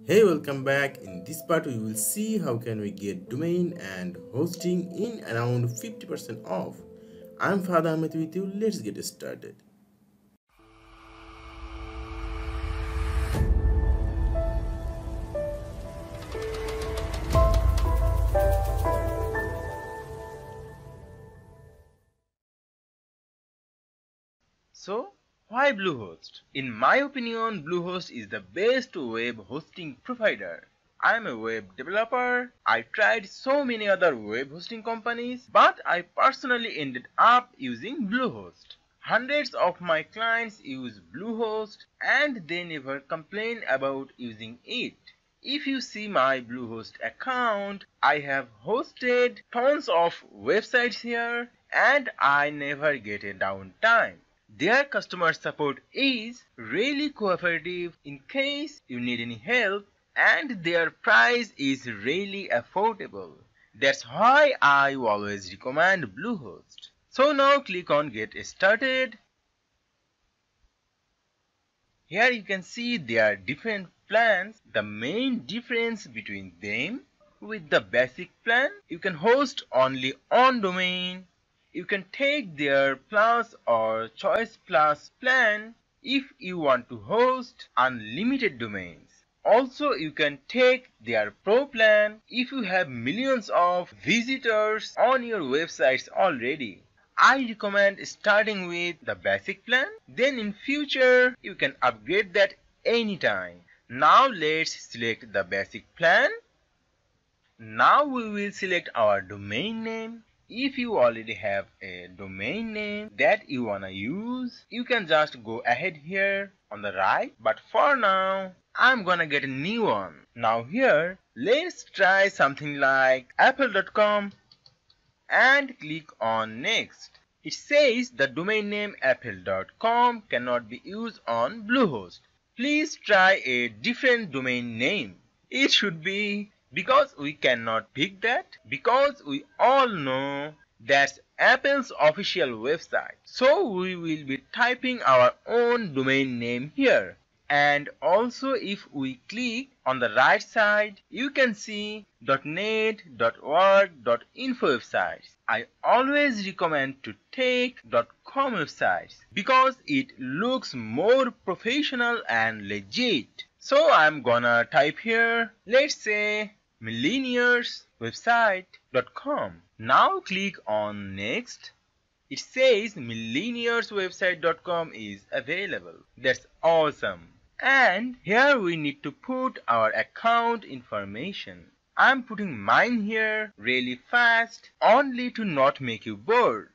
Hey, welcome back. In this part we will see how can we get domain and hosting in around 50% off. I'm Fahad Ahmed with you. Let's get started. So, why Bluehost? In my opinion, Bluehost is the best web hosting provider. I'm a web developer. I tried so many other web hosting companies, but I personally ended up using Bluehost. Hundreds of my clients use Bluehost and they never complain about using it. If you see my Bluehost account, I have hosted tons of websites here and I never get a downtime. Their customer support is really cooperative in case you need any help, and their price is really affordable. That's why I always recommend Bluehost. So now click on Get Started. Here you can see there are different plans. The main difference between them, with the basic plan, you can host only on domain. You can take their plus or choice plus plan if you want to host unlimited domains. Also, you can take their pro plan if you have millions of visitors on your websites already. I recommend starting with the basic plan, then in future you can upgrade that anytime. Now let's select the basic plan. Now we will select our domain name. If you already have a domain name that you wanna use, you can just go ahead here on the right. But for now, I'm gonna get a new one. Now here, let's try something like apple.com and click on next. It says the domain name apple.com cannot be used on Bluehost. Please try a different domain name. It should be, because we cannot pick that, because we all know that's Apple's official website. So we will be typing our own domain name here. And also if we click on the right side, you can see .net, .org, .info websites. I always recommend to take .com websites because it looks more professional and legit. So I'm gonna type here, let's say millionaireswebsite.com. Now click on next. It says millionaireswebsite.com is available. That's awesome. And here we need to put our account information. I'm putting mine here really fast, only to not make you bored.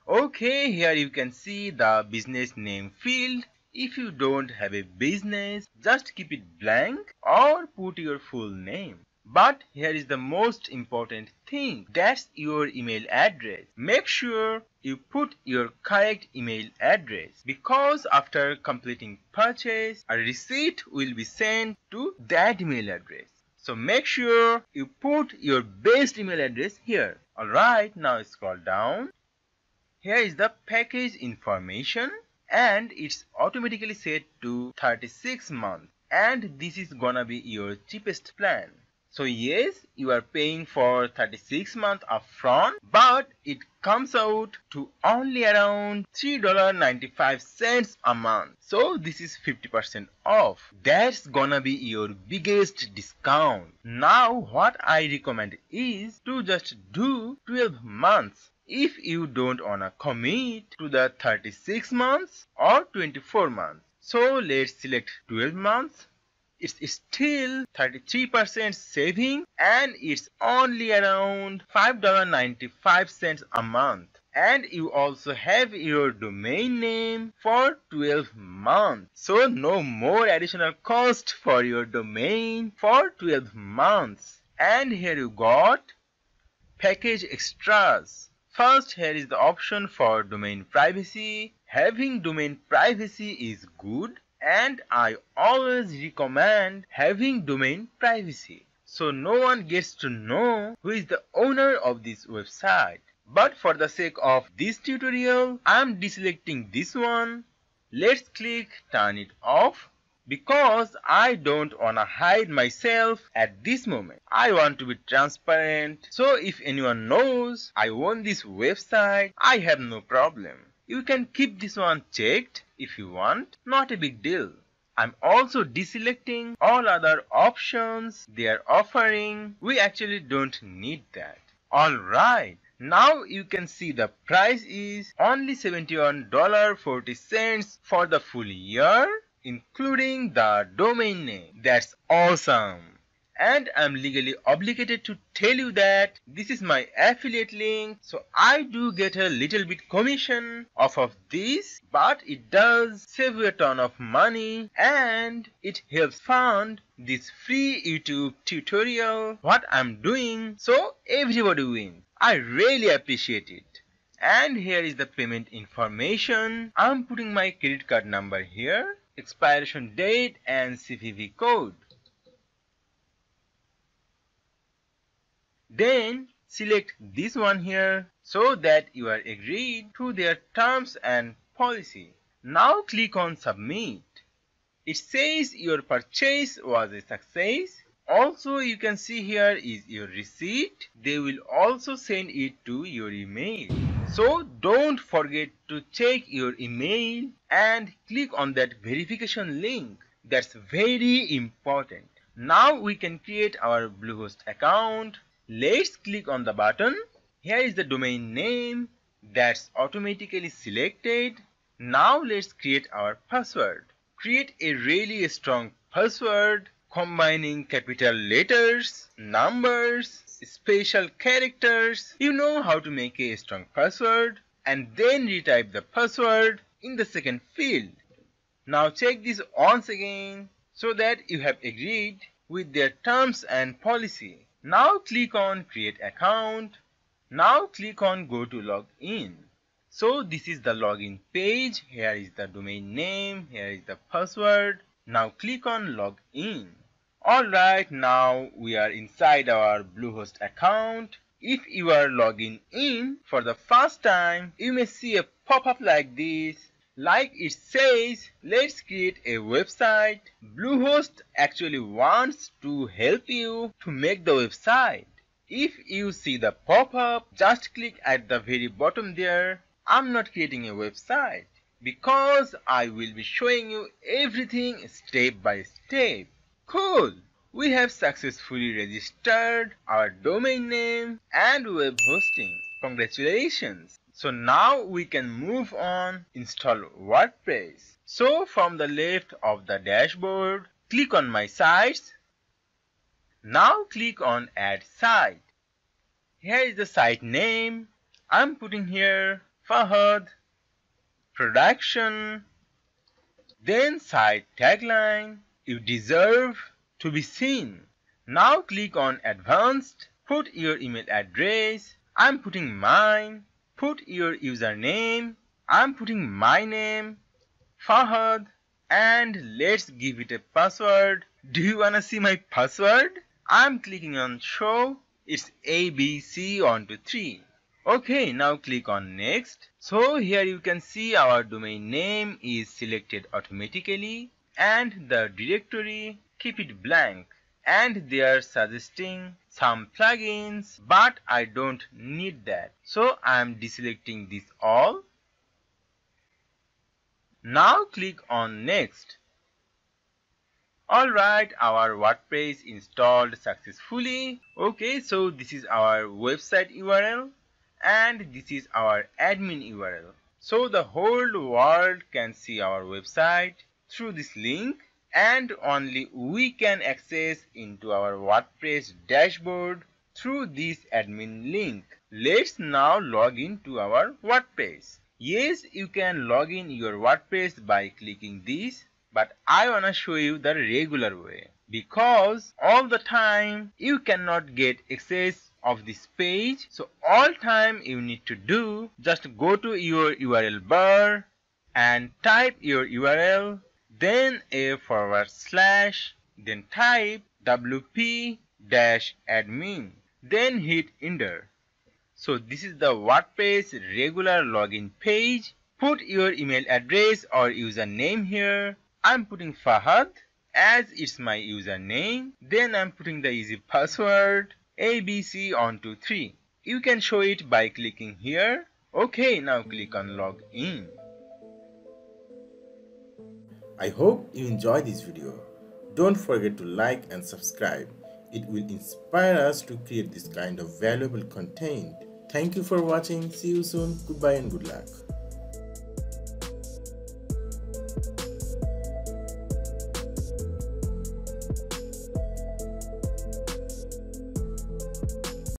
Okay, here you can see the business name field. If you don't have a business, just keep it blank or put your full name. But here is the most important thing, that's your email address. Make sure you put your correct email address because after completing purchase, a receipt will be sent to that email address. So make sure you put your best email address here. Alright, now scroll down. Here is the package information and it's automatically set to 36 months, and this is gonna be your cheapest plan. So yes, you are paying for 36 months upfront, but it comes out to only around $3.95 a month. So this is 50% off. That's gonna be your biggest discount. Now what I recommend is to just do 12 months. If you don't wanna commit to the 36 months or 24 months. So let's select 12 months. It's still 33% saving and it's only around $5.95 a month. And you also have your domain name for 12 months. So no more additional cost for your domain for 12 months. And here you got package extras. First, here is the option for domain privacy. Having domain privacy is good, and I always recommend having domain privacy, so no one gets to know who is the owner of this website. But for the sake of this tutorial, I am deselecting this one. Let's click turn it off, because I don't wanna hide myself at this moment. I want to be transparent, so if anyone knows I own this website, I have no problem. You can keep this one checked if you want, not a big deal. I'm also deselecting all other options they are offering. We actually don't need that. Alright, now you can see the price is only $71.40 for the full year, including the domain name. That's awesome. And I'm legally obligated to tell you that this is my affiliate link, so I do get a little bit commission off of this, but it does save you a ton of money and it helps fund this free YouTube tutorial what I'm doing, so everybody wins. I really appreciate it. And here is the payment information. I'm putting my credit card number here, expiration date and CVV code. Then select this one here so that you are agreed to their terms and policy. Now click on submit. It says your purchase was a success. Also, you can see here is your receipt. They will also send it to your email. So don't forget to check your email and click on that verification link. That's very important. Now we can create our Bluehost account. Let's click on the button. Here is the domain name that's automatically selected. Now let's create our password. Create a really strong password combining capital letters, numbers, special characters. You know how to make a strong password, and then retype the password in the second field. Now check this once again so that you have agreed with their terms and policy. Now click on create account. Now click on go to login. So this is the login page. Here is the domain name. Here is the password. Now click on login. Alright, now we are inside our Bluehost account. If you are logging in for the first time, you may see a pop-up like this. Like it says, let's create a website. Bluehost actually wants to help you to make the website. If you see the pop-up, just click at the very bottom there. I'm not creating a website because I will be showing you everything step by step. Cool! We have successfully registered our domain name and web hosting. Congratulations! So now we can move on, install WordPress. So from the left of the dashboard, click on my sites. Now click on add site. Here is the site name. I'm putting here Fahad Production. Then site tagline, you deserve to be seen. Now click on advanced, put your email address. I'm putting mine. Put your username. I'm putting my name, Fahad, and let's give it a password. Do you wanna see my password? I'm clicking on show. It's ABC123. Okay, now click on next. So here you can see our domain name is selected automatically and the directory, keep it blank. And they are suggesting some plugins, but I don't need that. So I am deselecting this all. Now click on next. Alright, our WordPress installed successfully. Okay, so this is our website URL and this is our admin URL. So the whole world can see our website through this link. And only we can access into our WordPress dashboard through this admin link. Let's now log into our WordPress. Yes, you can log in your WordPress by clicking this, but I wanna show you the regular way, because all the time you cannot get access of this page. So all time you need to do, just go to your URL bar and type your URL, then /, then type wp-admin, then hit enter. So this is the WordPress regular login page. Put your email address or username here. I'm putting Fahad as it's my username. Then I'm putting the easy password ABC123. You can show it by clicking here. Okay, now click on login. I hope you enjoyed this video. Don't forget to like and subscribe. It will inspire us to create this kind of valuable content. Thank you for watching. See you soon. Goodbye and good luck.